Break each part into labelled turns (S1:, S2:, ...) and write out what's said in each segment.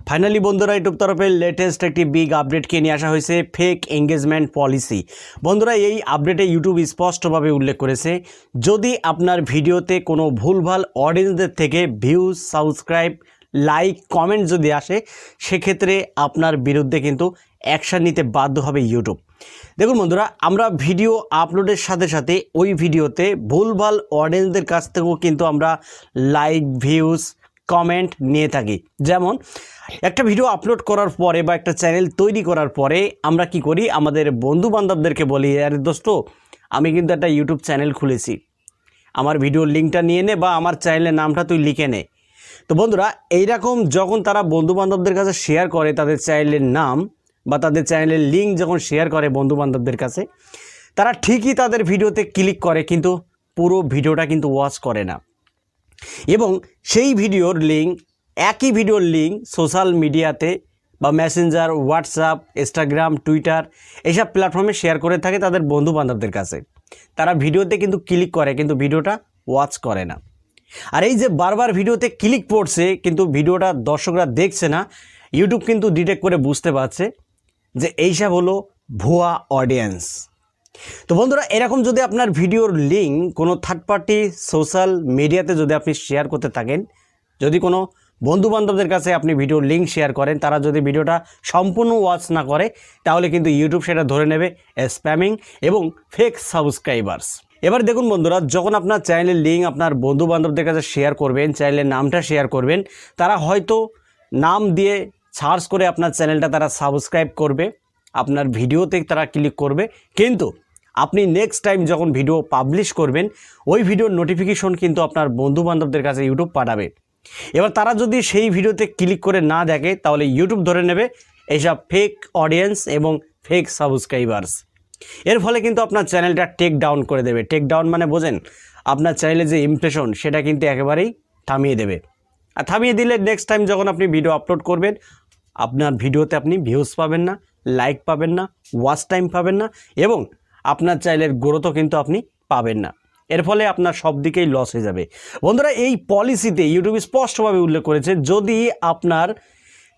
S1: Finally বন্ধুরা YouTube তরফে latest একটি বিগ আপডেটকে নিয়ে আসা হয়েছে ফেক এঙ্গেজমেন্ট পলিসি। বন্ধুরা এই আপডেটে ইউটিউব স্পষ্টভাবে উল্লেখ করেছে, যদি আপনার ভিডিওতে কোনো ভুলভাল অডিয়েন্সদের থেকে ভিউজ, সাবস্ক্রাইব, লাইক, কমেন্ট যদি আসে, সেক্ষেত্রে আপনার বিরুদ্ধে কিন্তু অ্যাকশান নিতে বাধ্য হবে ইউটিউব। দেখুন বন্ধুরা, আমরা ভিডিও আপলোডের সাথে সাথে ওই ভিডিওতে ভুলভাল অডিয়েন্সদের কাছ থেকেও কিন্তু আমরা লাইক, ভিউজ, কমেন্ট নিয়ে থাকি। যেমন একটা ভিডিও আপলোড করার পরে বা একটা চ্যানেল তৈরি করার পরে আমরা কি করি, আমাদের বন্ধু বান্ধবদেরকে বলি, আরে দোস্ত আমি কিন্তু একটা ইউটিউব চ্যানেল খুলেছি, আমার ভিডিওর লিঙ্কটা নিয়ে নে বা আমার চ্যানেলের নামটা তুই লিখে নে। তো বন্ধুরা এইরকম যখন তারা বন্ধু বান্ধবদের কাছে শেয়ার করে তাদের চ্যানেলের নাম বা তাদের চ্যানেলের লিঙ্ক যখন শেয়ার করে বন্ধু বান্ধবদের কাছে, তারা ঠিকই তাদের ভিডিওতে ক্লিক করে, কিন্তু পুরো ভিডিওটা কিন্তু ওয়াচ করে না। এবং সেই ভিডিওর লিঙ্ক, একই ভিডিওর লিঙ্ক সোশ্যাল মিডিয়াতে বা মেসেঞ্জার, হোয়াটসঅ্যাপ, ইনস্টাগ্রাম, টুইটার এইসব প্ল্যাটফর্মে শেয়ার করে থাকে তাদের বন্ধু বান্ধবদের কাছে। তারা ভিডিওতে কিন্তু ক্লিক করে, কিন্তু ভিডিওটা ওয়াচ করে না। আর এই যে বারবার ভিডিওতে ক্লিক পড়ছে কিন্তু ভিডিওটা দর্শকরা দেখছে না, ইউটিউব কিন্তু ডিটেক্ট করে বুঝতে পারছে যে এইসব হলো ভুয়া অডিয়েন্স। তো বন্ধুরা, এরকম যদি আপনার ভিডিওর লিঙ্ক কোনো থার্ড পার্টি সোশ্যাল মিডিয়াতে যদি আপনি শেয়ার করতে থাকেন, যদি কোনো বন্ধু বান্ধবদের কাছে আপনি ভিডিওর লিঙ্ক শেয়ার করেন, তারা যদি ভিডিওটা সম্পূর্ণ ওয়াচ না করে, তাহলে কিন্তু ইউটিউব সেটা ধরে নেবে স্প্যামিং এবং ফেক সাবস্ক্রাইবার্স। এবার দেখুন বন্ধুরা, যখন আপনার চ্যানেলের লিঙ্ক আপনার বন্ধু বান্ধবদের কাছে শেয়ার করবেন, চ্যানেলের নামটা শেয়ার করবেন, তারা হয়তো নাম দিয়ে সার্চ করে আপনার চ্যানেলটা তারা সাবস্ক্রাইব করবে, আপনার ভিডিওতে তারা ক্লিক করবে, কিন্তু আপনি নেক্সট টাইম যখন ভিডিও পাবলিশ করবেন ওই ভিডিওর নোটিফিকেশন কিন্তু আপনার বন্ধু বান্ধবদের কাছে ইউটিউব পাঠাবে। এবার তারা যদি সেই ভিডিওতে ক্লিক করে না দেখে, তাহলে ইউটিউব ধরে নেবে এইসব ফেক অডিয়েন্স এবং ফেক সাবস্ক্রাইবার্স। এর ফলে কিন্তু আপনার চ্যানেলটা টেক ডাউন করে দেবে। টেক ডাউন মানে বোঝেন, আপনার চ্যানেলের যে ইমপ্রেশন সেটা কিন্তু একেবারেই থামিয়ে দেবে। আর থামিয়ে দিলে নেক্সট টাইম যখন আপনি ভিডিও আপলোড করবেন, আপনার ভিডিওতে আপনি ভিউজ পাবেন না, লাইক পাবেন না, ওয়াচ টাইম পাবেন না এবং আপনার চ্যানেলের গ্রোথও কিন্তু আপনি পাবেন না। এর ফলে আপনার সব দিকেই লস হয়ে যাবে। বন্ধুরা, এই পলিসিতে ইউটিউব স্পষ্টভাবে উল্লেখ করেছে, যদি আপনার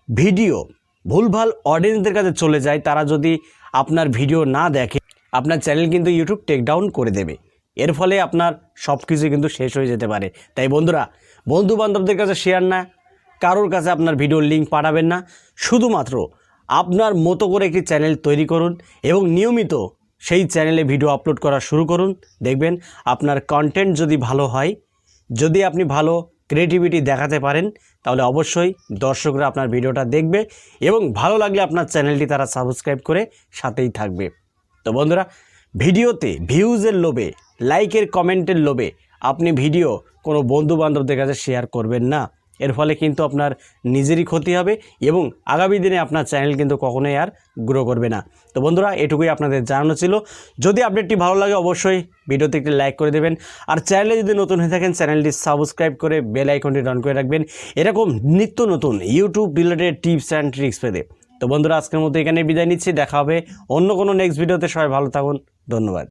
S1: ভিডিও ভুলভাল অডিয়েন্সদের কাছে চলে যায়, তারা যদি আপনার ভিডিও না দেখে, আপনার চ্যানেল কিন্তু ইউটিউব টেক ডাউন করে দেবে। এর ফলে আপনার সব কিছু কিন্তু শেষ হয়ে যেতে পারে। তাই বন্ধুরা, বন্ধু বান্ধবদের কাছে শেয়ার না, কারোর কাছে আপনার ভিডিওর লিঙ্ক পাঠাবেন না। শুধুমাত্র আপনার মতো করে একটি চ্যানেল তৈরি করুন এবং নিয়মিত সেই চ্যানেলে ভিডিও আপলোড করা শুরু করুন। দেখবেন আপনার কন্টেন্ট যদি ভালো হয়, যদি আপনি ভালো ক্রিয়েটিভিটি দেখাতে পারেন, তাহলে অবশ্যই দর্শকরা আপনার ভিডিওটা দেখবে এবং ভালো লাগলে আপনার চ্যানেলটি তারা সাবস্ক্রাইব করে সাথেই থাকবে। তো বন্ধুরা, ভিডিওতে ভিউজের লোভে, লাইকের, কমেন্টের লোভে আপনি ভিডিও কোনো বন্ধু বান্ধবদের কাছে শেয়ার করবেন না। এর ফলে কিন্তু আপনার নিজেরই ক্ষতি হবে এবং আগামী দিনে আপনার চ্যানেল কিন্তু কখনোই আর গ্রো করবে না। তো বন্ধুরা, এটুকুই আপনাদের জানানো ছিল। যদি আপডেটটি ভালো লাগে অবশ্যই ভিডিওতে একটি লাইক করে দেবেন। আর চ্যানেলে যদি নতুন হয়ে থাকেন, চ্যানেলটি সাবস্ক্রাইব করে বেল আইকনটি অন করে রাখবেন এরকম নিত্য নতুন YouTube related tips and tricks পেতে। তো বন্ধুরা, আজকের মতো এখানে বিদায় নিচ্ছি। দেখা হবে অন্য কোনো নেক্সট ভিডিওতে। সবাই ভালো থাকুন। ধন্যবাদ।